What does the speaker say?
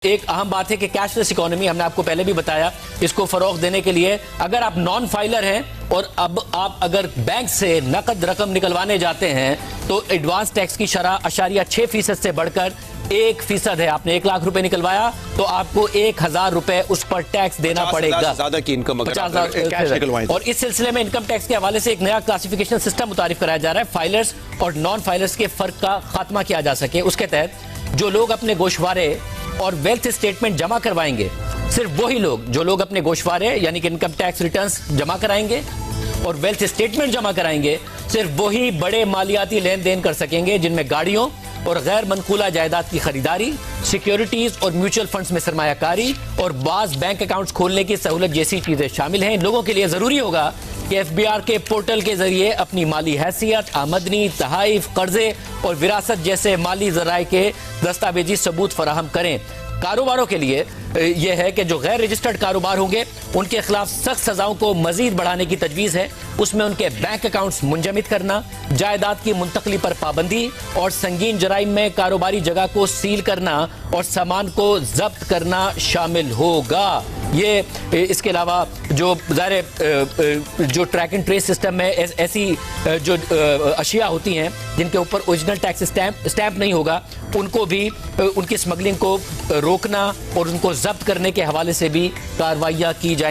एक अहम बात है कि कैशलेस इकोनॉमी, हमने आपको पहले भी बताया, इसको फरोग देने के लिए अगर आप नॉन फाइलर हैं और अब आप अगर बैंक से नकद रकम निकलवाने जाते हैं तो एडवांस टैक्स की शरह 0.6% से बढ़कर 1% है। आपने 1 लाख रुपए निकलवाया तो आपको 1000 रुपए उस पर टैक्स देना पड़ेगा। ज्यादा की इनकम अगर 50,000 कैश निकलवाएं। और इस सिलसिले में इनकम टैक्स के हवाले से एक नया क्लासिफिकेशन सिस्टम मुतारिफ कराया जा रहा है। फाइलर्स और नॉन फाइलर्स के फर्क का खात्मा किया जा सके, उसके तहत जो लोग अपने गोशवारे और वेल्थ स्टेटमेंट जमा करवाएंगे, सिर्फ वही लोग जो लोग अपने गोशवारे यानी कि इनकम टैक्स रिटर्न्स जमा कराएंगे और वेल्थ स्टेटमेंट जमा कराएंगे, सिर्फ वही बड़े मालियाती लेन देन कर सकेंगे जिनमें गाड़ियों और गैर मनकूला जायदाद की खरीदारी, सिक्योरिटीज और म्यूचुअल फंड्स में सरमायाकारी और बाज बैंक अकाउंट्स खोलने की सहूलत जैसी चीजें शामिल हैं। इन लोगों के लिए जरूरी होगा कि एफबीआर के पोर्टल के जरिए अपनी माली हैसियत, आमदनी, तहाइफ, कर्जे और विरासत जैसे माली जराए के दस्तावेजी सबूत फराहम करें। कारोबारों के लिए यह है कि जो गैर रजिस्टर्ड कारोबार होंगे उनके खिलाफ सख्त सजाओं को मजीद बढ़ाने की तजवीज़ है। उसमें उनके बैंक अकाउंट्स मुंजमद करना, जायदाद की मुंतकली पर पाबंदी और संगीन जराइम में कारोबारी जगह को सील करना और सामान को जब्त करना शामिल होगा। ये इसके अलावा जो जो ट्रैक एंड ट्रेस सिस्टम में ऐसी जो अशिया होती हैं जिनके ऊपर ओरिजिनल टैक्स स्टैंप नहीं होगा, उनको भी उनकी स्मगलिंग को रोकना और उनको जब्त करने के हवाले से भी कार्रवाइयाँ की जाएंगी।